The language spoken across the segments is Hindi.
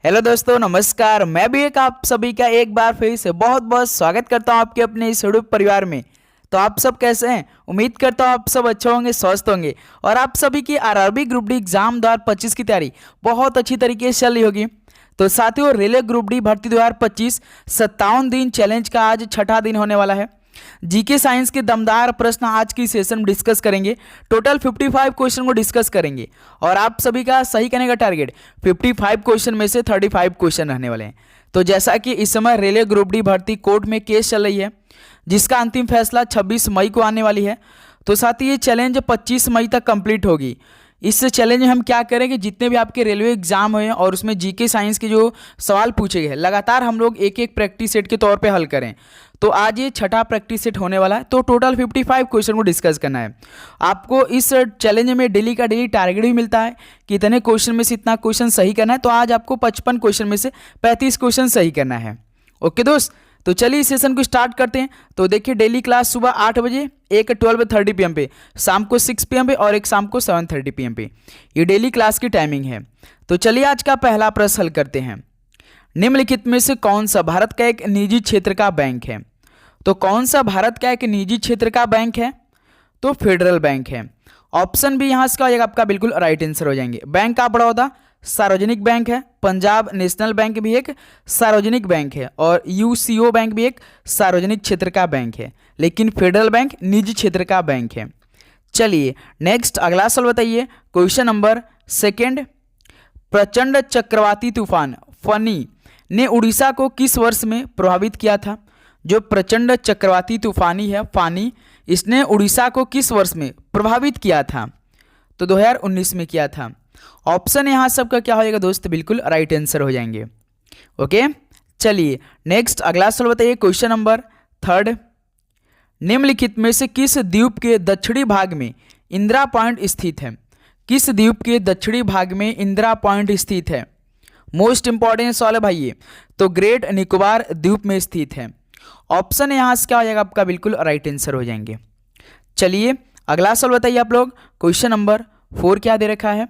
हेलो दोस्तों, नमस्कार। मैं भी आप सभी का एक बार फिर से बहुत बहुत स्वागत करता हूं आपके अपने इस यूट्यूब परिवार में। तो आप सब कैसे हैं? उम्मीद करता हूं आप सब अच्छे होंगे, स्वस्थ होंगे और आप सभी की आरआरबी ग्रुप डी एग्जाम 2025 की तैयारी बहुत अच्छी तरीके से चल रही होगी। तो साथियों, रेलवे ग्रुप डी भर्ती 2025 57 दिन चैलेंज का आज छठा दिन होने वाला है। जीके साइंस के दमदार प्रश्न आज की सेशन में डिस्कस करेंगे। टोटल 55 क्वेश्चन को डिस्कस करेंगे और आप सभी का सही करने का टारगेट 55 क्वेश्चन में से 35 क्वेश्चन रहने वाले हैं। तो जैसा कि इस समय रेलवे ग्रुप डी भर्ती कोर्ट में केस चल रही है, जिसका अंतिम फैसला 26 मई को आने वाली है। तो साथ ही ये चैलेंज 25 मई तक कंप्लीट होगी। इस चैलेंज में हम क्या करेंगे, जितने भी आपके रेलवे एग्जाम हुए हैं और उसमें जीके साइंस के जो सवाल पूछे गए लगातार हम लोग एक एक प्रैक्टिस सेट के तौर पे हल करें। तो आज ये छठा प्रैक्टिस सेट होने वाला है। तो टोटल 55 क्वेश्चन को डिस्कस करना है। आपको इस चैलेंज में डेली का डेली टारगेट भी मिलता है कि इतने क्वेश्चन में से इतना क्वेश्चन सही करना है। तो आज आपको 55 क्वेश्चन में से 35 क्वेश्चन सही करना है। ओके दोस्त, तो चलिए इस सेशन को स्टार्ट करते हैं। तो देखिए, डेली क्लास सुबह 8 बजे, एक 12:30 PM पे, शाम को 6 PM पे और एक शाम को 7:30 PM पे, ये डेली क्लास की टाइमिंग है। तो चलिए आज का पहला प्रश्न हल करते हैं। निम्नलिखित में से कौन सा भारत का एक निजी क्षेत्र का बैंक है? तो कौन सा भारत का एक निजी क्षेत्र का बैंक है? तो फेडरल बैंक है। ऑप्शन भी यहाँ से आपका बिल्कुल राइट आंसर हो जाएंगे। बैंक ऑफ बड़ौदा सार्वजनिक बैंक है, पंजाब नेशनल बैंक भी एक सार्वजनिक बैंक है और यूसीओ बैंक भी एक सार्वजनिक क्षेत्र का बैंक है, लेकिन फेडरल बैंक निजी क्षेत्र का बैंक है। चलिए नेक्स्ट अगला सवाल बताइए। Question number 2। प्रचंड चक्रवाती तूफान फनी ने उड़ीसा को किस वर्ष में प्रभावित किया था? जो प्रचंड चक्रवाती तूफानी है फानी, इसने उड़ीसा को किस वर्ष में प्रभावित किया था? तो 2019 में किया था। ऑप्शन यहाँ सबका क्या हो जाएगा दोस्त? बिल्कुल राइट आंसर हो जाएंगे। ओके, चलिए नेक्स्ट अगला सवाल बताइए। Question number 3। निम्नलिखित में से किस द्वीप के दक्षिणी भाग में इंदिरा पॉइंट स्थित है? किस द्वीप के दक्षिणी भाग में इंदिरा पॉइंट स्थित है? मोस्ट इंपॉर्टेंट सवाल है भाई ये। तो ग्रेट निकोबार द्वीप में स्थित है। ऑप्शन यहाँ से क्या हो जाएगा आपका? बिल्कुल राइट आंसर हो जाएंगे। चलिए अगला सवाल बताइए आप लोग। क्वेश्चन नंबर 4 क्या दे रखा है?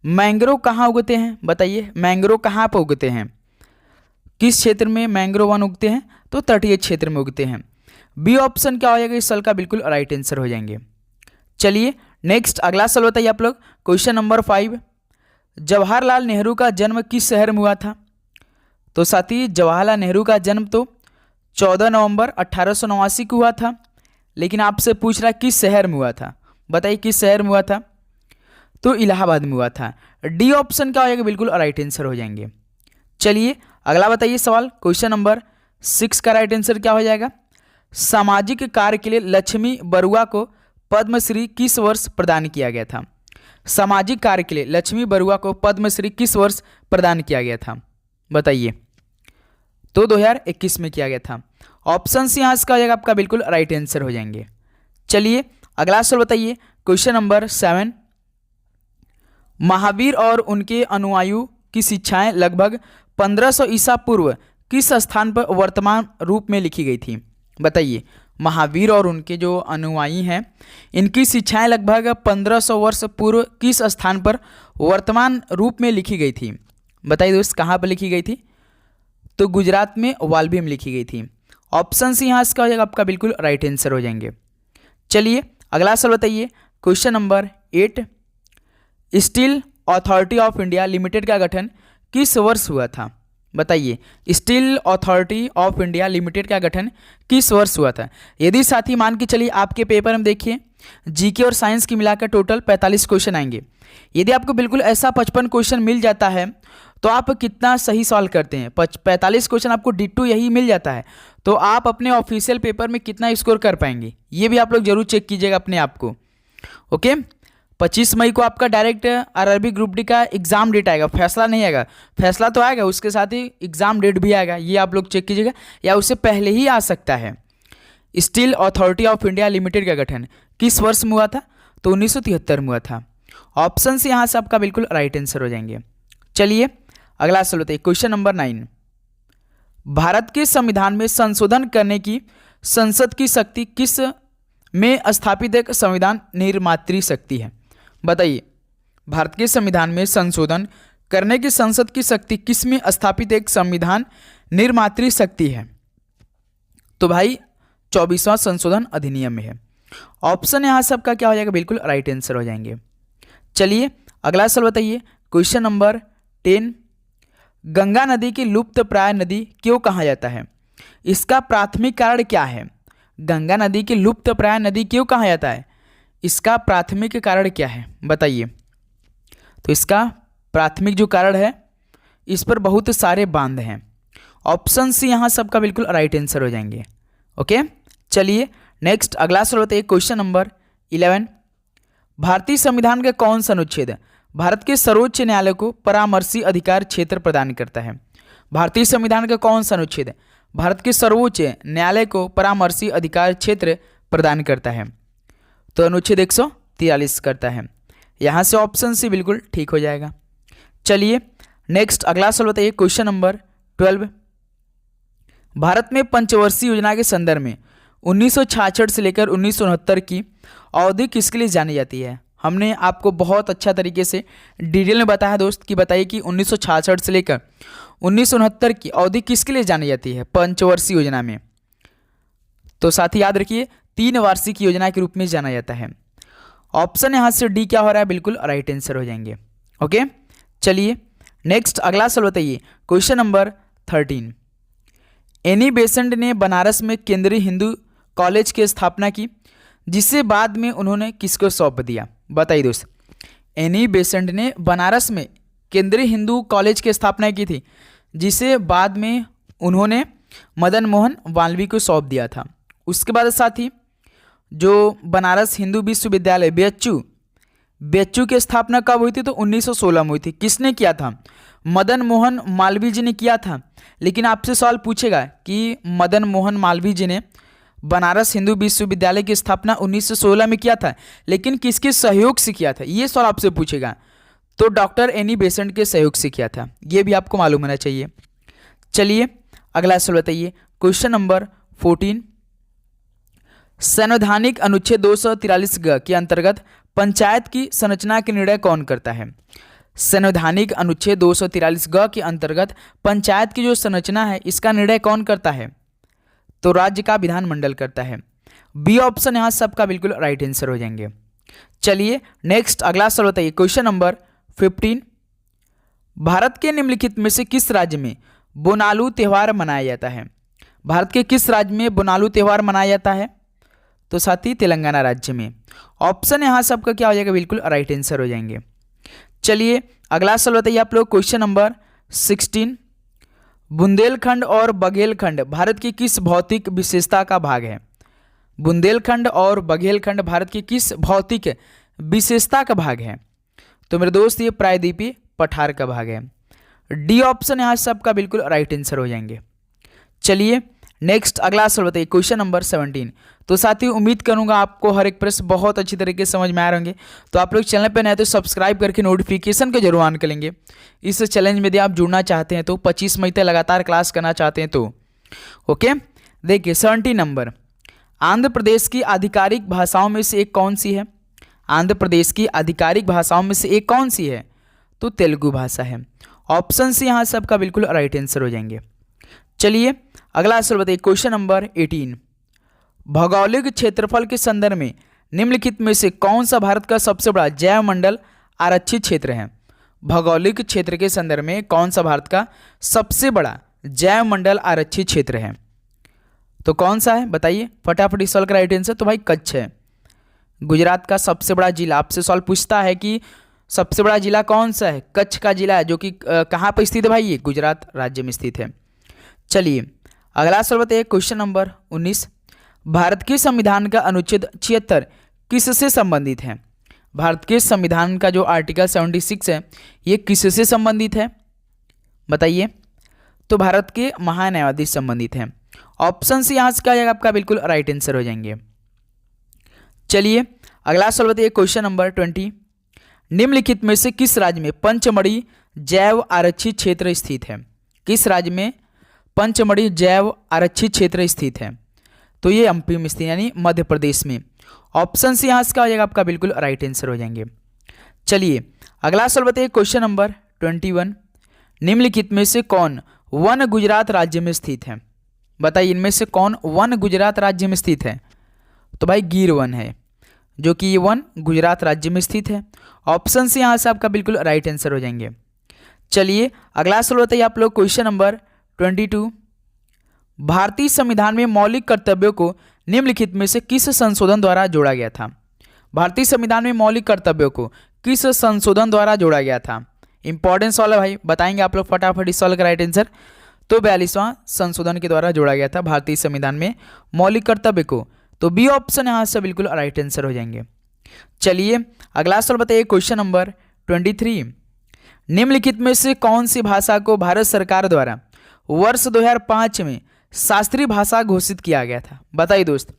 मैंग्रोव कहाँ उगते हैं? बताइए, मैंग्रोव कहाँ पर उगते हैं? किस क्षेत्र में मैंग्रोव वन उगते हैं? तो तटीय क्षेत्र में उगते हैं। बी ऑप्शन क्या हो जाएगा इस साल का? बिल्कुल राइट आंसर हो जाएंगे। चलिए नेक्स्ट अगला सवाल बताइए आप लोग। Question number 5। जवाहरलाल नेहरू का जन्म किस शहर में हुआ था? तो साथी, जवाहरलाल नेहरू का जन्म तो 14 नवंबर 1889 को हुआ था, लेकिन आपसे पूछ रहा है किस शहर में हुआ था। बताइए किस शहर में हुआ था? तो इलाहाबाद में हुआ था। डी ऑप्शन क्या हो जाएगा? बिल्कुल राइट आंसर हो जाएंगे। चलिए अगला बताइए सवाल। क्वेश्चन नंबर 6 का राइट आंसर क्या हो जाएगा? सामाजिक कार्य के लिए लक्ष्मी बरुआ को पद्मश्री किस वर्ष प्रदान किया गया था? सामाजिक कार्य के लिए लक्ष्मी बरुआ को पद्मश्री किस वर्ष प्रदान किया गया था? बताइए। तो 2021 में किया गया था। ऑप्शन से यहाँ इसका हो जाएगा आपका बिल्कुल राइट आंसर हो जाएंगे। चलिए अगला सवाल बताइए। Question number 7। महावीर और उनके अनुयायियों की शिक्षाएं लगभग 1500 ईसा पूर्व किस स्थान पर वर्तमान रूप में लिखी गई थी? बताइए, महावीर और उनके जो अनुयायी हैं, इनकी शिक्षाएं लगभग 1500 वर्ष पूर्व किस स्थान पर वर्तमान रूप में लिखी गई थी? बताइए दोस्त, कहाँ पर लिखी गई थी? तो गुजरात में वाल्भी में लिखी गई थी। ऑप्शन सी यहाँ इसका हो जाएगा आपका बिल्कुल राइट आंसर हो जाएंगे। चलिए अगला सवाल बताइए। Question number 8। Steel authority of India limited का गठन किस वर्ष हुआ था? बताइए, steel authority of India limited का गठन किस वर्ष हुआ था? यदि साथी मान के चलिए आपके पेपर में देखिए जीके और साइंस की मिलाकर टोटल 45 क्वेश्चन आएंगे। यदि आपको बिल्कुल ऐसा 55 क्वेश्चन मिल जाता है तो आप कितना सही सॉल्व करते हैं? 45 क्वेश्चन आपको डिट्टू यही मिल जाता है तो आप अपने ऑफिशियल पेपर में कितना स्कोर कर पाएंगे, ये भी आप लोग जरूर चेक कीजिएगा अपने आप को। ओके, 25 मई को आपका डायरेक्ट आरआरबी ग्रुप डी का एग्जाम डेट आएगा, फैसला नहीं आएगा। फैसला तो आएगा, उसके साथ ही एग्जाम डेट भी आएगा, ये आप लोग चेक कीजिएगा, या उससे पहले ही आ सकता है। Steel authority of India limited का गठन किस वर्ष में हुआ था? तो 1973 में हुआ था। ऑप्शन से यहाँ से आपका बिल्कुल राइट आंसर हो जाएंगे। चलिए अगला सवाल बताइए। Question number 9। भारत के संविधान में संशोधन करने की संसद की शक्ति किस में स्थापित एक संविधान निर्मात्री शक्ति है? बताइए, भारत के संविधान में संशोधन करने की संसद की शक्ति किसमें स्थापित एक संविधान निर्मात्री शक्ति है? तो भाई 24वां संशोधन अधिनियम में है। ऑप्शन यहाँ सबका क्या हो जाएगा? बिल्कुल राइट आंसर हो जाएंगे। चलिए अगला सवाल बताइए, क्वेश्चन नंबर 10। गंगा नदी की लुप्त प्राय नदी क्यों कहा जाता है? इसका प्राथमिक कारण क्या है? गंगा नदी की लुप्त प्राय नदी क्यों कहा जाता है? इसका प्राथमिक कारण क्या है बताइए। तो इसका प्राथमिक जो कारण है, इस पर बहुत सारे बांध हैं। ऑप्शन सी यहाँ सबका बिल्कुल राइट आंसर हो जाएंगे। ओके, चलिए नेक्स्ट अगला सवाल बताइए, क्वेश्चन नंबर 11। भारतीय संविधान का कौन सा अनुच्छेद भारत के सर्वोच्च न्यायालय को परामर्शी अधिकार क्षेत्र प्रदान करता है? भारतीय संविधान का कौन सा अनुच्छेद भारत के सर्वोच्च न्यायालय को परामर्शी अधिकार क्षेत्र प्रदान करता है? तो अनुच्छेद 143 करता है। यहाँ से ऑप्शन सी बिल्कुल ठीक हो जाएगा। चलिए नेक्स्ट अगला सवाल बताइए, क्वेश्चन नंबर 12। भारत में पंचवर्षीय योजना के संदर्भ में 1966 से लेकर 1969 की अवधि किसके लिए जानी जाती है? हमने आपको बहुत अच्छा तरीके से डिटेल में बताया दोस्त कि बताइए कि 1966 से लेकर 1969 की अवधि किसके लिए जानी जाती है पंचवर्षीय योजना में? तो साथ ही याद रखिए 3 वार्षिक योजना के रूप में जाना जाता है। ऑप्शन यहाँ से डी क्या हो रहा है? बिल्कुल राइट आंसर हो जाएंगे। ओके, चलिए नेक्स्ट अगला सवाल बताइए, क्वेश्चन नंबर 13। एनी बेसेंट ने बनारस में केंद्रीय हिंदू कॉलेज की स्थापना की, जिसे बाद में उन्होंने किसको सौंप दिया? बताइए दोस्त। एनी बेसेंट ने बनारस में केंद्रीय हिंदू कॉलेज की स्थापना की थी, जिसे बाद में उन्होंने मदन मोहन मालवीय को सौंप दिया था। उसके बाद साथ ही जो बनारस हिंदू विश्वविद्यालय बीएचयू की स्थापना कब हुई थी? तो 1916 में हुई थी। किसने किया था? मदन मोहन मालवीय जी ने किया था। लेकिन आपसे सवाल पूछेगा कि मदन मोहन मालवीय जी ने बनारस हिंदू विश्वविद्यालय की स्थापना 1916 में किया था, लेकिन किसके सहयोग से किया था? ये सवाल आपसे पूछेगा। तो डॉक्टर एनी बेसेंट के सहयोग से किया था, ये भी आपको मालूम होना चाहिए। चलिए अगला सवाल बताइए, क्वेश्चन नंबर 14। संवैधानिक अनुच्छेद 243 ग के अंतर्गत पंचायत की संरचना के निर्णय कौन करता है? संवैधानिक अनुच्छेद 243 ग के अंतर्गत पंचायत की जो संरचना है, इसका निर्णय कौन करता है? तो राज्य का विधानमंडल करता है। बी ऑप्शन यहाँ सबका बिल्कुल राइट आंसर हो जाएंगे। चलिए नेक्स्ट अगला सवाल बताइए, क्वेश्चन नंबर 15। भारत के निम्नलिखित में से किस राज्य में बोनालू त्यौहार मनाया जाता है? भारत के किस राज्य में बोनालू त्यौहार मनाया जाता है? तो साथ ही तेलंगाना राज्य में। ऑप्शन यहाँ सबका क्या हो जाएगा? बिल्कुल राइट आंसर हो जाएंगे। चलिए अगला सवाल बताइए आप लोग, क्वेश्चन नंबर 16। बुंदेलखंड और बघेलखंड भारत की किस भौतिक विशेषता का भाग है? बुंदेलखंड और बघेलखंड भारत की किस भौतिक विशेषता का भाग है? तो मेरे दोस्त ये प्रायद्वीपीय पठार का भाग है। डी ऑप्शन यहाँ सबका बिल्कुल राइट आंसर हो जाएंगे। चलिए नेक्स्ट अगला सवाल बताइए, क्वेश्चन नंबर 17। तो साथियों उम्मीद करूंगा आपको हर एक प्रश्न बहुत अच्छी तरीके से समझ में आ रहे होंगे। तो आप लोग चैनल पर नए तो सब्सक्राइब करके नोटिफिकेशन को जरूर ऑन कर लेंगे। इस चैलेंज में यदि आप जुड़ना चाहते हैं तो 25 मई तक लगातार क्लास करना चाहते हैं तो ओके। देखिए 17 नंबर, आंध्र प्रदेश की आधिकारिक भाषाओं में से एक कौन सी है? आंध्र प्रदेश की आधिकारिक भाषाओं में से एक कौन सी है? तो तेलुगु भाषा है। ऑप्शन सी यहाँ सबका बिल्कुल राइट आंसर हो जाएंगे। चलिए अगला सवाल बताइए, क्वेश्चन नंबर 18। भौगोलिक क्षेत्रफल के संदर्भ में निम्नलिखित में से कौन सा भारत का सबसे बड़ा जैव मंडल आरक्षित क्षेत्र है? भौगोलिक क्षेत्र के संदर्भ में कौन सा भारत का सबसे बड़ा जैव मंडल आरक्षित क्षेत्र है? तो कौन सा है बताइए फटाफट इस सवाल का राइट आंसर। तो भाई कच्छ है। गुजरात का सबसे बड़ा जिला, आपसे सवाल पूछता है कि सबसे बड़ा जिला कौन सा है? कच्छ का जिला है, जो कि कहाँ पर स्थित है भाई? ये गुजरात राज्य में स्थित है। चलिए अगला सवाल बताइए, क्वेश्चन नंबर 19। भारत के संविधान का अनुच्छेद 76 किससे संबंधित है? भारत के संविधान का जो आर्टिकल 76 है ये किससे संबंधित है बताइए? तो भारत के महान्यायाधीश संबंधित है। ऑप्शन सी यहाँ से क्या जाएगा आपका? बिल्कुल राइट आंसर हो जाएंगे। चलिए अगला सवाल बताइए, क्वेश्चन नंबर 20। निम्नलिखित में से किस राज्य में पंचमढ़ी जैव आरक्षित क्षेत्र स्थित है? किस राज्य में पंचमढ़ी जैव आरक्षित क्षेत्र स्थित है? तो ये एमपी में स्थित यानी मध्य प्रदेश में। ऑप्शन सी यहाँ से क्या हो जाएगा आपका? बिल्कुल राइट आंसर हो जाएंगे। चलिए अगला सवाल बताइए, क्वेश्चन नंबर 21, निम्नलिखित में से कौन वन गुजरात राज्य में स्थित है? बताइए इनमें से कौन वन गुजरात राज्य में स्थित है? तो भाई गिर वन है, जो कि ये वन गुजरात राज्य में स्थित है। ऑप्शन से यहाँ से आपका बिल्कुल राइट आंसर हो जाएंगे। चलिए अगला सवाल बताइए आप लोग, क्वेश्चन नंबर 22, भारतीय संविधान में मौलिक कर्तव्यों को निम्नलिखित में से किस संशोधन द्वारा जोड़ा गया था? भारतीय संविधान में मौलिक कर्तव्यों को किस संशोधन द्वारा जोड़ा गया था? इंपॉर्टेंट सवाल है भाई, बताएंगे आप लोग फटाफट इस सवाल का राइट आंसर। तो 42वां संशोधन के द्वारा जोड़ा गया था भारतीय संविधान में मौलिक कर्तव्य को। तो बी ऑप्शन यहाँ से बिल्कुल राइट आंसर हो जाएंगे। चलिए अगला सवाल बताइए, क्वेश्चन नंबर 23, निम्नलिखित में से कौन सी भाषा को भारत सरकार द्वारा वर्ष 2005 में शास्त्रीय भाषा घोषित किया गया था? बताइए दोस्त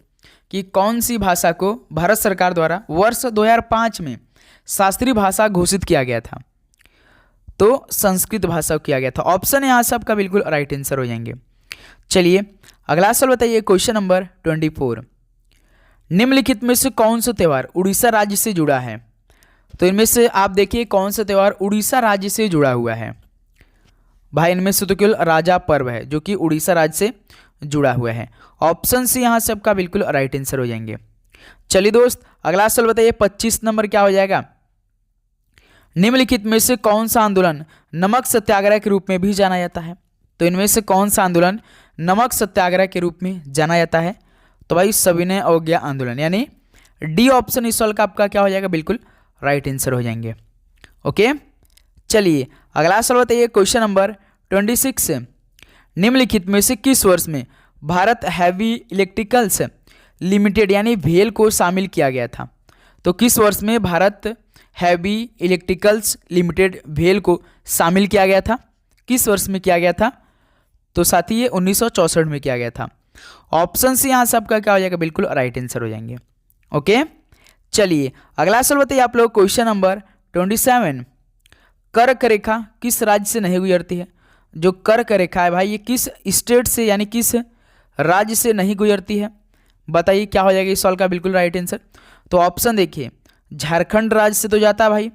कि कौन सी भाषा को भारत सरकार द्वारा वर्ष 2005 में शास्त्रीय भाषा घोषित किया गया था? तो संस्कृत भाषा को किया गया था। ऑप्शन यहाँ से आपका बिल्कुल राइट आंसर हो जाएंगे। चलिए अगला सवाल बताइए, क्वेश्चन नंबर 24, निम्नलिखित में से कौन सा त्यौहार उड़ीसा राज्य से जुड़ा है? तो इनमें से आप देखिए कौन सा त्यौहार उड़ीसा राज्य से जुड़ा हुआ है? भाई इनमें से तो केवल राजा पर्व है जो कि उड़ीसा राज्य से जुड़ा हुआ है। ऑप्शन सी यहाँ से आपका बिल्कुल राइट आंसर हो जाएंगे। चलिए दोस्त अगला सवाल बताइए, 25 नंबर क्या हो जाएगा? निम्नलिखित में से कौन सा आंदोलन नमक सत्याग्रह के रूप में भी जाना जाता है? तो इनमें से कौन सा आंदोलन नमक सत्याग्रह के रूप में जाना जाता है? तो भाई सविनय अवज्ञा आंदोलन, यानी डी ऑप्शन इस सवाल का आपका क्या हो जाएगा, बिल्कुल राइट आंसर हो जाएंगे। ओके चलिए अगला सवाल बताइए, क्वेश्चन नंबर 26, निम्नलिखित में से किस वर्ष में भारत हैवी इलेक्ट्रिकल्स लिमिटेड यानी भेल को शामिल किया गया था? तो किस वर्ष में भारत हैवी इलेक्ट्रिकल्स लिमिटेड भेल को शामिल किया गया था? किस वर्ष में किया गया था? तो साथी ये 1964 में किया गया था। ऑप्शन से यहाँ से आपका क्या हो जाएगा, बिल्कुल राइट आंसर हो जाएंगे। ओके चलिए अगला सवाल बताइए आप लोग, क्वेश्चन नंबर 27, कर्क रेखा किस राज्य से नहीं गुजरती है? जो कर्क रेखा है भाई ये किस स्टेट से यानी किस राज्य से नहीं गुजरती है? बताइए क्या हो जाएगा इस सवाल का बिल्कुल राइट आंसर। तो ऑप्शन देखिए, झारखंड राज्य से तो जाता है भाई,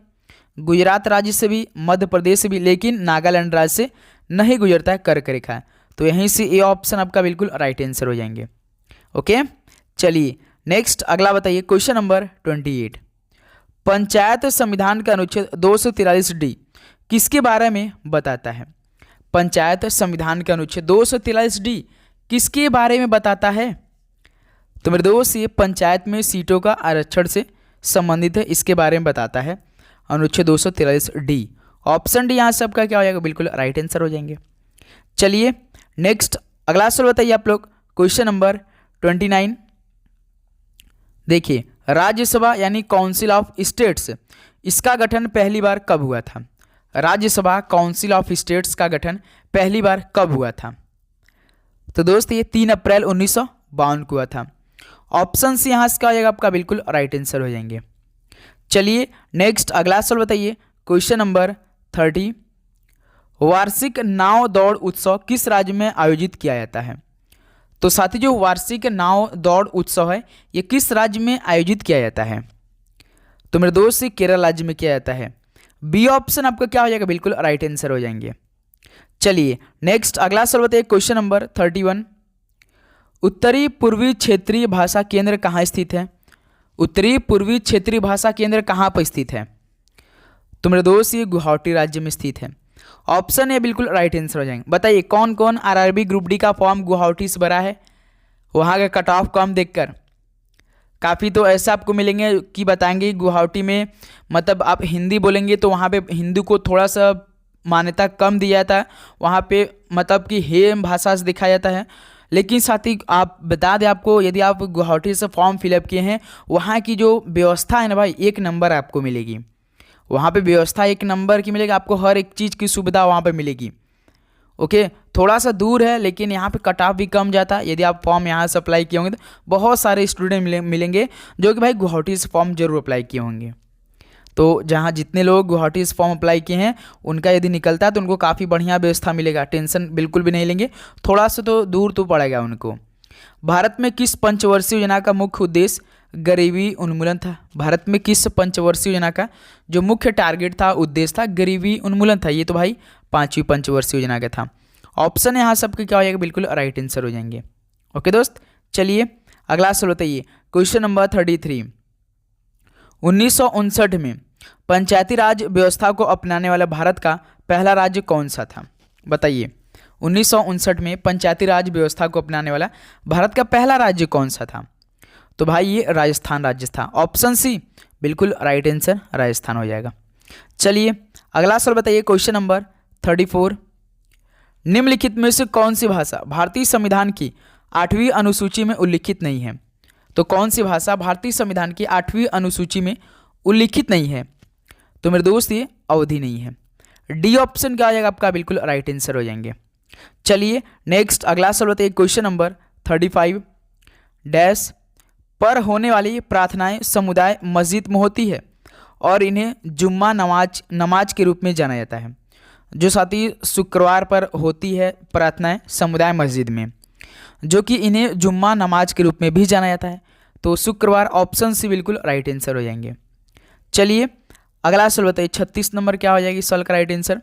गुजरात राज्य से भी, मध्य प्रदेश से भी, लेकिन नागालैंड राज्य से नहीं गुजरता है कर्क रेखा। तो यहीं से ये ऑप्शन आपका बिल्कुल राइट आंसर हो जाएंगे। ओके चलिए नेक्स्ट अगला बताइए, क्वेश्चन नंबर 28, पंचायत संविधान का अनुच्छेद 243D किसके बारे में बताता है? पंचायत संविधान का अनुच्छेद 243D किसके बारे में बताता है? तो मेरे दोस्त ये पंचायत में सीटों का आरक्षण से संबंधित है, इसके बारे में बताता है अनुच्छेद 243D। ऑप्शन डी यहाँ से आपका क्या हो जाएगा, बिल्कुल राइट आंसर हो जाएंगे। चलिए नेक्स्ट अगला सवाल बताइए आप लोग, क्वेश्चन नंबर 29, देखिए राज्यसभा यानी काउंसिल ऑफ स्टेट्स इसका गठन पहली बार कब हुआ था? राज्यसभा काउंसिल ऑफ स्टेट्स का गठन पहली बार कब हुआ था? तो दोस्त ये 3 अप्रैल 1952 को हुआ था। ऑप्शन से यहाँ से क्या हो जाएगा आपका, बिल्कुल राइट आंसर हो जाएंगे। चलिए नेक्स्ट अगला सवाल बताइए, क्वेश्चन नंबर 30, वार्षिक नाव दौड़ उत्सव किस राज्य में आयोजित किया जाता है? तो साथी जो वार्षिक नाव दौड़ उत्सव है ये किस राज्य में आयोजित किया जाता है? तो मेरे दोस्त से केरल राज्य में किया जाता है। बी ऑप्शन आपका क्या हो जाएगा, बिल्कुल राइट आंसर हो जाएंगे। चलिए नेक्स्ट अगला सवाल बताइए, क्वेश्चन नंबर 31, उत्तरी पूर्वी क्षेत्रीय भाषा केंद्र कहाँ स्थित है? उत्तरी पूर्वी क्षेत्रीय भाषा केंद्र कहाँ पर स्थित है? तो मेरे दोस्त ये गुवाहाटी राज्य में स्थित है। ऑप्शन ए बिल्कुल राइट आंसर हो जाएंगे। बताइए कौन कौन आरआरबी ग्रुप डी का फॉर्म गुवाहाटी से भरा है? वहाँ का कट ऑफ कम देखकर काफ़ी तो ऐसा आपको मिलेंगे कि बताएंगे गुवाहाटी में मतलब आप हिंदी बोलेंगे तो वहाँ पे हिंदी को थोड़ा सा मान्यता कम दिया जाता है, वहाँ पे मतलब कि हेम भाषा से दिखाया जाता है। लेकिन साथ ही आप बता दें आपको, यदि आप गुवाहाटी से फॉर्म फिलअप किए हैं वहाँ की जो व्यवस्था है ना भाई, 1 नंबर आपको मिलेगी। वहाँ पे व्यवस्था 1 नंबर की मिलेगी, आपको हर एक चीज़ की सुविधा वहाँ पे मिलेगी। ओके थोड़ा सा दूर है लेकिन यहाँ पे कट ऑफ भी कम जाता है। यदि आप फॉर्म यहाँ से अप्लाई किए होंगे तो बहुत सारे स्टूडेंट मिलेंगे जो कि भाई गुवाहाटी से फॉर्म जरूर अप्लाई किए होंगे। तो जहाँ जितने लोग गुवाहाटी से फॉर्म अप्लाई किए हैं उनका यदि निकलता है तो उनको काफ़ी बढ़िया व्यवस्था मिलेगा, टेंशन बिल्कुल भी नहीं लेंगे। थोड़ा सा तो दूर तो पड़ेगा उनको। भारत में किस पंचवर्षीय योजना का मुख्य उद्देश्य गरीबी उन्मूलन था। भारत में किस पंचवर्षीय योजना का जो मुख्य टारगेट था, उद्देश्य था, गरीबी उन्मूलन था। ये तो भाई 5वीं पंचवर्षीय योजना का था। ऑप्शन यहाँ सबके क्या हो जाएगा, बिल्कुल राइट आंसर हो जाएंगे। ओके दोस्त, चलिए अगला सवाल बताइए। क्वेश्चन नंबर 33, 1959 में पंचायती राज व्यवस्था को अपनाने वाला भारत का पहला राज्य कौन सा था? बताइए, 1959 में पंचायती राज व्यवस्था को अपनाने वाला भारत का पहला राज्य कौन सा था? तो भाई ये राजस्थान राज्य था। ऑप्शन सी बिल्कुल राइट आंसर राजस्थान हो जाएगा। चलिए अगला सवाल बताइए। क्वेश्चन नंबर 34, निम्नलिखित में से कौन सी भाषा भारतीय संविधान की 8वीं अनुसूची में उल्लिखित नहीं है? तो कौन सी भाषा भारतीय संविधान की 8वीं अनुसूची में उल्लिखित नहीं है? तो मेरे दोस्त ये अवधि नहीं है। डी ऑप्शन क्या हो जाएगा आपका, बिल्कुल राइट आंसर हो जाएंगे। चलिए नेक्स्ट अगला सवाल बताइए। क्वेश्चन नंबर 35, डैश पर होने वाली प्रार्थनाएं समुदाय मस्जिद में होती है और इन्हें जुम्मा नमाज के रूप में जाना जाता है। जो साथी शुक्रवार पर होती है प्रार्थनाएं समुदाय मस्जिद में, जो कि इन्हें जुम्मा नमाज के रूप में भी जाना जाता है। तो शुक्रवार ऑप्शन सी बिल्कुल राइट आंसर हो जाएंगे। चलिए अगला सवाल बताइए। 36 नंबर क्या हो जाएगी सवाल का राइट आंसर?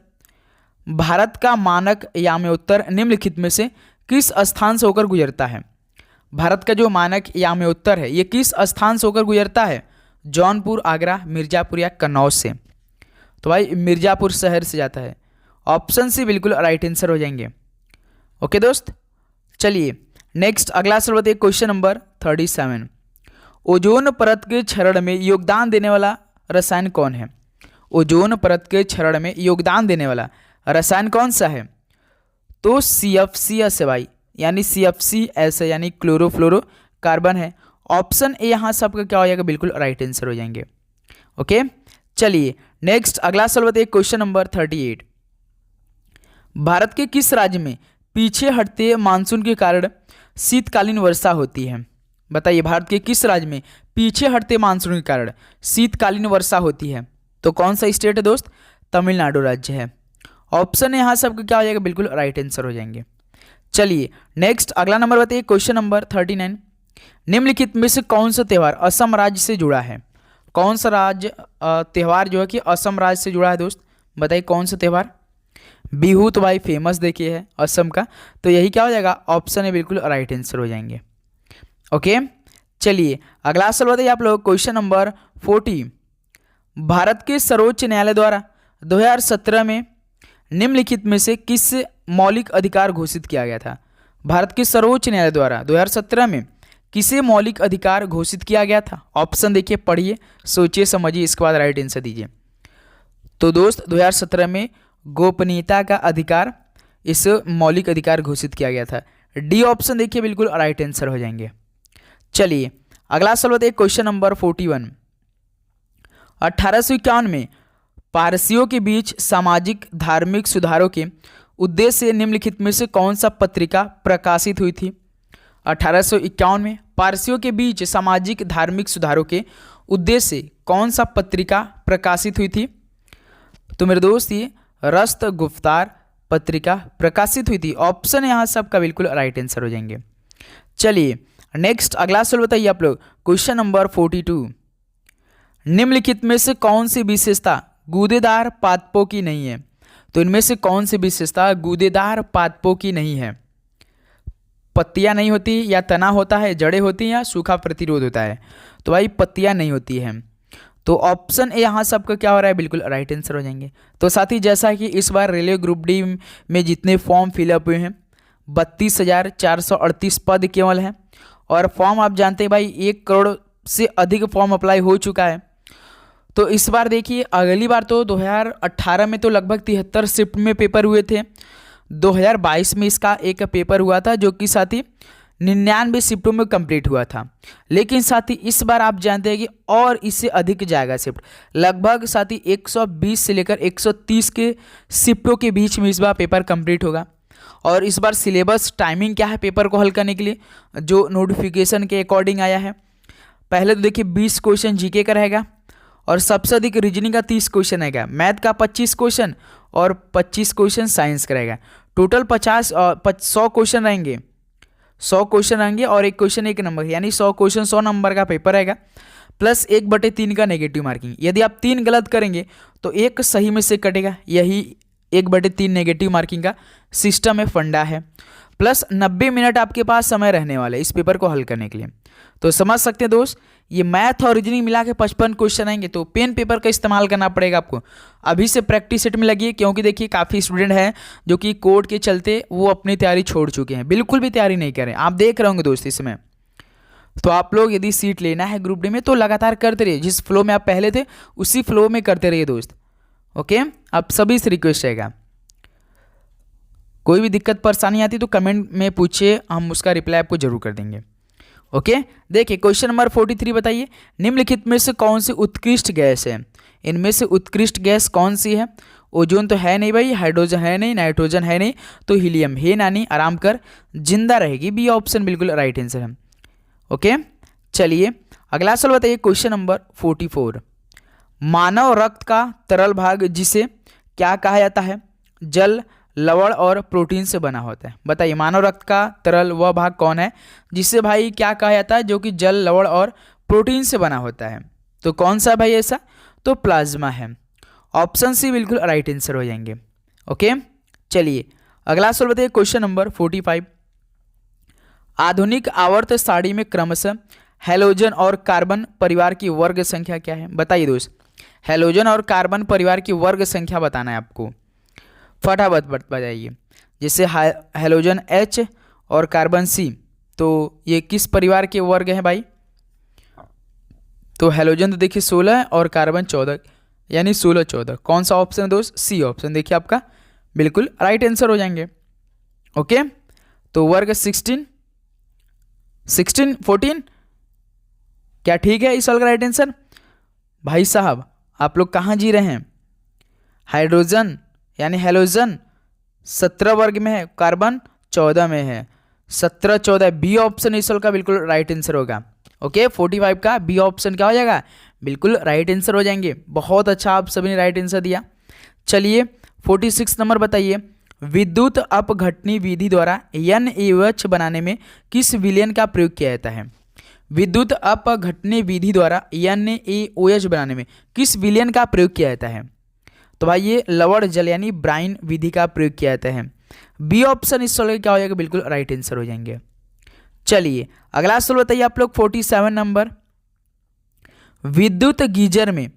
भारत का मानक याम्योत्तर निम्नलिखित में से किस स्थान से होकर गुजरता है? भारत का जो मानक याम्योत्तर है ये किस स्थान से होकर गुजरता है? जौनपुर, आगरा, मिर्जापुर या कन्नौज से? तो भाई मिर्जापुर शहर से जाता है। ऑप्शन सी बिल्कुल राइट आंसर हो जाएंगे। ओके दोस्त, चलिए नेक्स्ट अगला सवाल बताइए। क्वेश्चन नंबर 37, ओजोन परत के क्षरण में योगदान देने वाला रसायन कौन है? ओजोन परत के क्षरण में योगदान देने वाला रसायन कौन सा है? तो CFCS है भाई, यानी CFCS है, यानी क्लोरोफ्लोरोकार्बन है। ऑप्शन ए यहाँ सबका क्या हो जाएगा, बिल्कुल राइट आंसर हो जाएंगे। ओके चलिए नेक्स्ट अगला सवाल बताइए। क्वेश्चन नंबर 38, भारत के किस राज्य में पीछे हटते मानसून के कारण शीतकालीन वर्षा होती है? बताइए, भारत के किस राज्य में पीछे हटते मानसून के कारण शीतकालीन वर्षा होती है? तो कौन सा स्टेट है दोस्त? तमिलनाडु राज्य है। ऑप्शन यहाँ सबका क्या हो जाएगा, बिल्कुल राइट आंसर हो जाएंगे। चलिए नेक्स्ट अगला नंबर बताइए। क्वेश्चन नंबर 39, निम्नलिखित में से कौन सा त्यौहार असम राज्य से जुड़ा है? कौन सा राज्य त्यौहार जो है कि असम राज्य से जुड़ा है दोस्त? बताइए कौन सा त्यौहार? बिहू तो भाई फेमस देखिए है असम का, तो यही क्या हो जाएगा, ऑप्शन है बिल्कुल राइट आंसर हो जाएंगे। ओके चलिए अगला सवाल बताइए आप लोग। क्वेश्चन नंबर 40, भारत के सर्वोच्च न्यायालय द्वारा 2017 में निम्नलिखित में से किस मौलिक अधिकार घोषित किया गया था? भारत के सर्वोच्च न्यायालय द्वारा 2017 में किसे मौलिक अधिकार घोषित किया गया था? ऑप्शन देखिए, पढ़िए, सोचिए, समझिए, इसके बाद राइट आंसर दीजिए। तो दोस्त 2017 में गोपनीयता का अधिकार इस मौलिक अधिकार घोषित किया गया था। डी ऑप्शन देखिए बिल्कुल राइट आंसर हो जाएंगे। चलिए अगला सवाल बताइए। क्वेश्चन नंबर 41, 1851 में पारसियों के बीच सामाजिक धार्मिक सुधारों के उद्देश्य से निम्नलिखित में से कौन सा पत्रिका प्रकाशित हुई थी? 1851 में पारसियों के बीच सामाजिक धार्मिक सुधारों के उद्देश्य से कौन सा पत्रिका प्रकाशित हुई थी? तो मेरे दोस्त ये रस्त गुफ्तार पत्रिका प्रकाशित हुई थी। ऑप्शन यहाँ सबका बिल्कुल राइट आंसर हो जाएंगे। चलिए नेक्स्ट अगला सवाल बताइए आप लोग। क्वेश्चन नंबर 42, निम्नलिखित में से कौन सी विशेषता गूदेदार पादपों की नहीं है? तो इनमें से कौन सी विशेषता गूदेदार पादपों की नहीं है? पत्तियां नहीं होती, या तना होता है, जड़ें होती हैं, या सूखा प्रतिरोध होता है? तो भाई पत्तियां नहीं होती हैं। तो ऑप्शन ए यहाँ सबका क्या हो रहा है, बिल्कुल राइट आंसर हो जाएंगे। तो साथ ही जैसा कि इस बार रेलवे ग्रुप डी में जितने फॉर्म फिलअप हुए हैं 32,438 पद केवल हैं, और फॉर्म आप जानते हैं भाई 1 करोड़ से अधिक फॉर्म अप्लाई हो चुका है। तो इस बार देखिए, अगली बार तो 2018 में तो लगभग 73 शिफ्ट में पेपर हुए थे। 2022 में इसका एक पेपर हुआ था जो कि साथ ही 99 शिफ्टों में कंप्लीट हुआ था। लेकिन साथ ही इस बार आप जानते हैं कि और इससे अधिक जाएगा शिफ्ट, लगभग साथ ही 120 से लेकर 130 के शिफ्टों के बीच में इस बार पेपर कंप्लीट होगा। और इस बार सिलेबस टाइमिंग क्या है पेपर को हल करने के लिए, जो नोटिफिकेशन के अकॉर्डिंग आया है। पहले तो देखिए 20 क्वेश्चन जीके का रहेगा, और सबसे अधिक रीजनिंग का 30 क्वेश्चन रहेगा, मैथ का 25 क्वेश्चन और 25 क्वेश्चन साइंस का रहेगा। टोटल 100 क्वेश्चन रहेंगे। 100 क्वेश्चन आएंगे और एक क्वेश्चन 1 नंबर, यानी 100 क्वेश्चन 100 नंबर का पेपर रहेगा, प्लस 1/3 का नेगेटिव मार्किंग। यदि आप 3 गलत करेंगे तो एक सही में से कटेगा, यही 1/3 नेगेटिव मार्किंग का सिस्टम है, फंडा है। प्लस 90 मिनट आपके पास समय रहने वाले इस पेपर को हल करने के लिए। तो समझ सकते हैं दोस्त, ये मैथ और रीजनिंग मिला के 55 क्वेश्चन आएंगे, तो पेन पेपर का इस्तेमाल करना पड़ेगा आपको। अभी से प्रैक्टिस सेट में लगिए, क्योंकि देखिए काफ़ी स्टूडेंट हैं जो कि कोर्ट के चलते वो अपनी तैयारी छोड़ चुके हैं, बिल्कुल भी तैयारी नहीं करें। आप देख रहे होंगे दोस्त इसमें। तो आप लोग यदि सीट लेना है ग्रुप डी में तो लगातार करते रहिए, जिस फ्लो में आप पहले थे उसी फ्लो में करते रहिए दोस्त। ओके, आप सभी से रिक्वेस्ट रहेगा, कोई भी दिक्कत परेशानी आती तो कमेंट में पूछिए, हम उसका रिप्लाई आपको जरूर कर देंगे। ओके, देखिए क्वेश्चन नंबर 43 बताइए, निम्नलिखित में से कौन सी उत्कृष्ट गैस है? इनमें से उत्कृष्ट गैस कौन सी है? ओजोन तो है नहीं भाई, हाइड्रोजन है नहीं, नाइट्रोजन है नहीं, तो हीलियम है नानी, आराम कर जिंदा रहेगी। बी ऑप्शन बिल्कुल राइट आंसर है। ओके, चलिए अगला सवाल बताइए, क्वेश्चन नंबर 44, मानव रक्त का तरल भाग जिसे क्या कहा जाता है? जल, लवण और प्रोटीन से बना होता है। बताइए मानव रक्त का तरल वह भाग कौन है जिसे भाई क्या कहा जाता है, जो कि जल, लवण और प्रोटीन से बना होता है? तो कौन सा भाई ऐसा? तो प्लाज्मा है। ऑप्शन सी बिल्कुल राइट आंसर हो जाएंगे। ओके, चलिए अगला सवाल बताइए, क्वेश्चन नंबर 45, आधुनिक आवर्त सारणी में क्रमशः हैलोजन और कार्बन परिवार की वर्ग संख्या क्या है? बताइए दोस्त, हैलोजन और कार्बन परिवार की वर्ग संख्या बताना है आपको, फटाफट बताइए। जैसे हैलोजन H और कार्बन C, तो ये किस परिवार के वर्ग हैं भाई? तो हैलोजन तो देखिए 16 है और कार्बन 14, यानी 16-14। कौन सा ऑप्शन है दोस्त? सी ऑप्शन देखिए आपका बिल्कुल राइट आंसर हो जाएंगे। ओके, तो वर्ग 16, 14, क्या ठीक है इस सवाल का राइट आंसर? भाई साहब आप लोग कहाँ जी रहे हैं? हाइड्रोजन यानी हैलोजन 17 वर्ग में है, कार्बन 14 में है, 17-14 बी ऑप्शन इस सवाल का बिल्कुल राइट आंसर होगा। ओके, 45 का बी ऑप्शन क्या हो जाएगा? बिल्कुल राइट आंसर हो जाएंगे। बहुत अच्छा, आप सभी ने राइट आंसर दिया। चलिए 46 नंबर बताइए, विद्युत अपघटनी विधि द्वारा NaOH बनाने में किस विलयन का प्रयोग किया जाता है? विद्युत अपघटनी विधि द्वारा NaOH बनाने में किस विलयन का प्रयोग किया जाता है? तो भाई ये लवण जल यानी ब्राइन विधि का प्रयोग किया जाता है। बी ऑप्शन इस सवाल क्या हो जाएगा? बिल्कुल राइट आंसर हो जाएंगे। चलिए अगला सवाल बताइए आप लोग, 47 नंबर, विद्युत गीजर में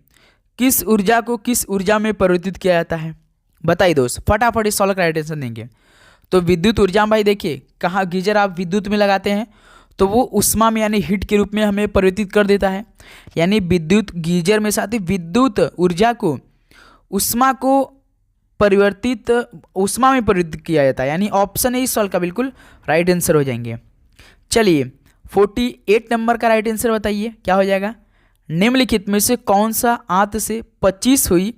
किस ऊर्जा को किस ऊर्जा में परिवर्तित किया जाता है? बताइए दोस्त, फटाफट इस सवाल का राइट आंसर देंगे। तो विद्युत ऊर्जा भाई देखिए, कहाँ गीजर आप विद्युत में लगाते हैं तो वो उष्मा में यानी हीट के रूप में हमें परिवर्तित कर देता है, यानी विद्युत गीजर में साथ ही विद्युत ऊर्जा को उष्मा में परिवर्तित किया जाता है, यानी ऑप्शन ए इस सवाल का बिल्कुल राइट आंसर हो जाएंगे। चलिए 48 नंबर का राइट आंसर बताइए क्या हो जाएगा? निम्नलिखित में से कौन सा आंत से 25 हुई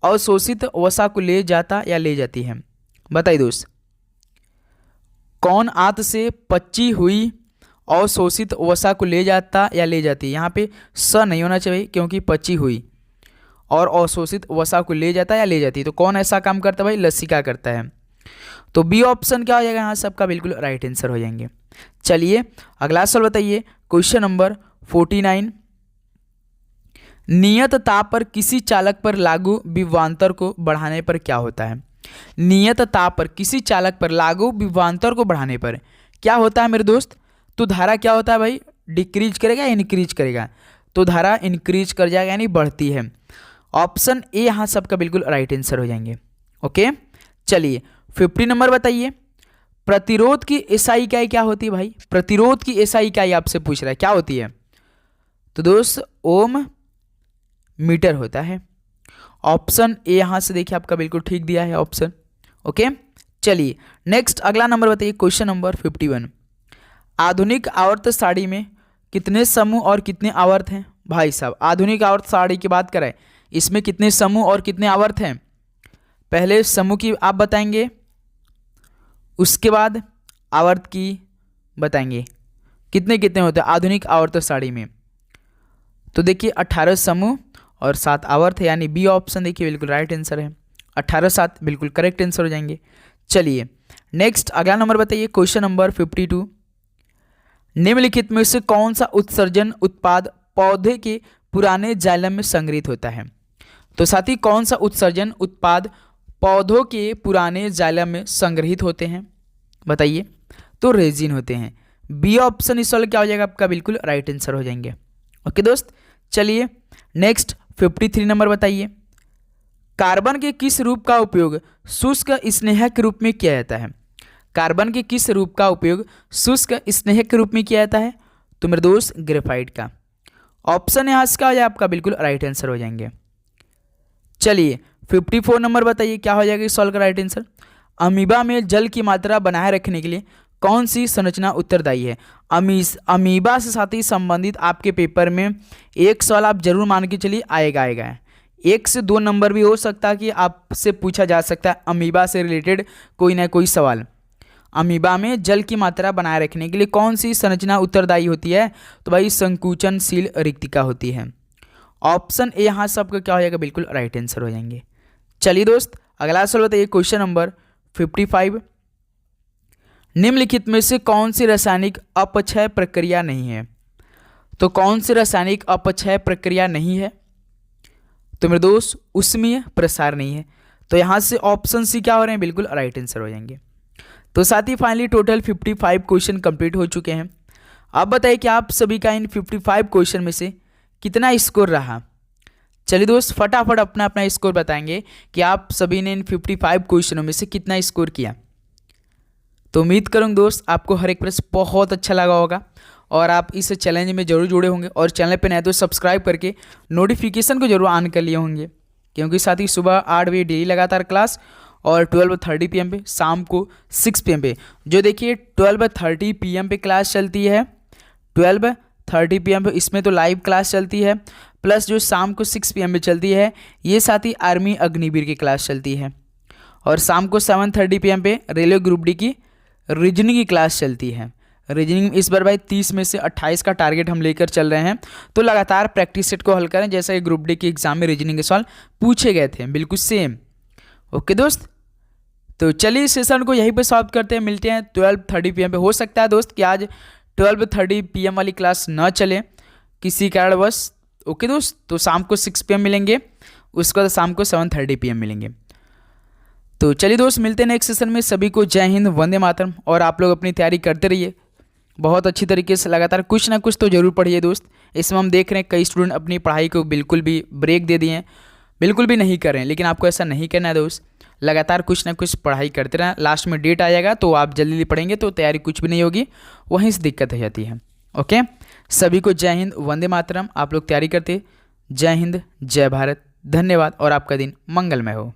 अवशोषित वसा को ले जाता या ले जाती है? बताइए दोस्त, कौन आंत से 25 हुई अवशोषित वसा को ले जाता या ले जाती है? यहाँ पे स नहीं होना चाहिए, क्योंकि 25 हुई और अवशोषित वसा को ले जाता या ले जाती है, तो कौन ऐसा काम करता है भाई? लसिका करता है। तो बी ऑप्शन क्या हो जाएगा? यहाँ सबका बिल्कुल राइट आंसर हो जाएंगे। चलिए अगला सवाल बताइए, क्वेश्चन नंबर 49, नियत ताप पर किसी चालक पर लागू विभवांतर को बढ़ाने पर क्या होता है? नियत ताप पर किसी चालक पर लागू विभवांतर को बढ़ाने पर क्या होता है मेरे दोस्त? तो धारा क्या होता है भाई? डिक्रीज करेगा या इंक्रीज करेगा? तो धारा इंक्रीज कर जाएगा यानी बढ़ती है। ऑप्शन ए यहाँ सबका बिल्कुल राइट आंसर हो जाएंगे। ओके, चलिए 50 नंबर बताइए, प्रतिरोध की एसआई इकाई क्या होती है भाई? प्रतिरोध की एसआई इकाई आपसे पूछ रहा है, क्या होती है? तो दोस्त ओम मीटर होता है। ऑप्शन ए यहाँ से देखिए आपका बिल्कुल ठीक दिया है ऑप्शन। ओके, चलिए नेक्स्ट अगला नंबर बताइए, क्वेश्चन नंबर 51, आधुनिक आवर्त सारणी में कितने समूह और कितने आवर्त हैं? भाई साहब आधुनिक आवर्त सारणी की बात करें, इसमें कितने समूह और कितने आवर्त हैं? पहले समूह की आप बताएंगे, उसके बाद आवर्त की बताएंगे, कितने कितने होते हैं आधुनिक आवर्त सारणी में? तो देखिए 18 समूह और 7 आवर्त है, यानी बी ऑप्शन देखिए बिल्कुल राइट आंसर है। 18-7 बिल्कुल करेक्ट आंसर हो जाएंगे। चलिए नेक्स्ट अगला नंबर बताइए, क्वेश्चन नंबर 52, निम्नलिखित में से कौन सा उत्सर्जन उत्पाद पौधे के पुराने जाइलम में संग्रहित होता है? तो साथी कौन सा उत्सर्जन उत्पाद पौधों के पुराने जाइलम में संग्रहित होते हैं? बताइए। तो रेजिन होते हैं। बी ऑप्शन इस वाला क्या हो जाएगा आपका? बिल्कुल राइट आंसर हो जाएंगे। ओके दोस्त, चलिए नेक्स्ट 53 नंबर बताइए। कार्बन के किस रूप का उपयोग शुष्क स्नेहक के रूप में किया जाता है? कार्बन के किस रूप का उपयोग शुष्क स्नेहक के रूप में किया जाता है? तो मेरे दोस्त ग्रेफाइट का। ऑप्शन यहाँ से क्या हो जाए आपका? बिल्कुल राइट आंसर हो जाएंगे। चलिए 54 नंबर बताइए, क्या हो जाएगा इस सवाल का राइट आंसर? अमीबा में जल की मात्रा बनाए रखने के लिए कौन सी संरचना उत्तरदायी है? अमीबा से साथ ही संबंधित आपके पेपर में एक सवाल आप जरूर मान के चलिए आएगा। 1 से 2 नंबर भी हो सकता है कि आपसे पूछा जा सकता है अमीबा से रिलेटेड कोई ना कोई सवाल। अमीबा में जल की मात्रा बनाए रखने के लिए कौन सी संरचना उत्तरदायी होती है? तो भाई संकुचनशील रिक्तिका होती है। ऑप्शन ए यहाँ सबका क्या हो जाएगा? बिल्कुल राइट आंसर हो जाएंगे। चलिए दोस्त अगला सवाल बताइए, क्वेश्चन नंबर 55। निम्नलिखित में से कौन सी रासायनिक अपक्षय प्रक्रिया नहीं है? तो कौन सी रासायनिक अपक्षय प्रक्रिया नहीं है? तो मेरे दोस्त ऊष्मीय प्रसार नहीं है। तो यहाँ से ऑप्शन सी क्या हो रहे हैं? बिल्कुल राइट आंसर हो जाएंगे। तो साथ ही फाइनली टोटल 55 क्वेश्चन कंप्लीट हो चुके हैं। अब बताइए कि आप सभी का इन 55 क्वेश्चन में से कितना स्कोर रहा? चलिए दोस्त फटाफट अपना अपना स्कोर बताएंगे कि आप सभी ने इन 55 क्वेश्चनों में से कितना स्कोर किया। तो उम्मीद करूँगा दोस्त आपको हर एक प्रश्न बहुत अच्छा लगा होगा और आप इस चैलेंज में जरूर जुड़े होंगे और चैनल पे नए तो सब्सक्राइब करके नोटिफिकेशन को जरूर ऑन कर लिए होंगे, क्योंकि साथ ही सुबह 8 बजे डेली लगातार क्लास और 12:30 PM पे, शाम को 6 PM पे। जो देखिए 12:30 PM पे क्लास चलती है, 12:30 PM पे इसमें तो लाइव क्लास चलती है, प्लस जो शाम को 6 PM पे चलती है ये साथ ही आर्मी अग्निवीर की क्लास चलती है, और शाम को 7:30 PM पे रेलवे ग्रुप डी की रीजनिंग की क्लास चलती है। रीजनिंग इस बार भाई 30 में से 28 का टारगेट हम लेकर चल रहे हैं, तो लगातार प्रैक्टिस सेट को हल करें जैसा कि ग्रुप डी के एग्जाम में रीजनिंग के सवाल पूछे गए थे, बिल्कुल सेम। ओके दोस्त, तो चलिए इस सेशन को यहीं पे सॉल्व करते हैं, मिलते हैं 12:30 PM पे। हो सकता है दोस्त कि आज 12:30 PM वाली क्लास न चले किसी कारणवश। ओके दोस्त, तो शाम को 6 PM मिलेंगे, उसके बाद शाम को 7:30 PM मिलेंगे। तो चलिए दोस्त मिलते हैं नेक्स्ट सेशन में। सभी को जय हिंद, वंदे मातरम। और आप लोग अपनी तैयारी करते रहिए बहुत अच्छी तरीके से, लगातार कुछ ना कुछ तो जरूर पढ़िए दोस्त। इसमें हम देख रहे हैं कई स्टूडेंट अपनी पढ़ाई को बिल्कुल भी ब्रेक दे दिए हैं, बिल्कुल भी नहीं कर रहे हैं, लेकिन आपको ऐसा नहीं करना है दोस्त। लगातार कुछ ना कुछ पढ़ाई करते रहें, लास्ट में डेट आ जाएगा तो आप जल्दी पढ़ेंगे तो तैयारी कुछ भी नहीं होगी, वहीं से दिक्कत हो जाती है। ओके, सभी को जय हिंद, वंदे मातरम। आप लोग तैयारी करते, जय हिंद, जय भारत, धन्यवाद और आपका दिन मंगलमय हो।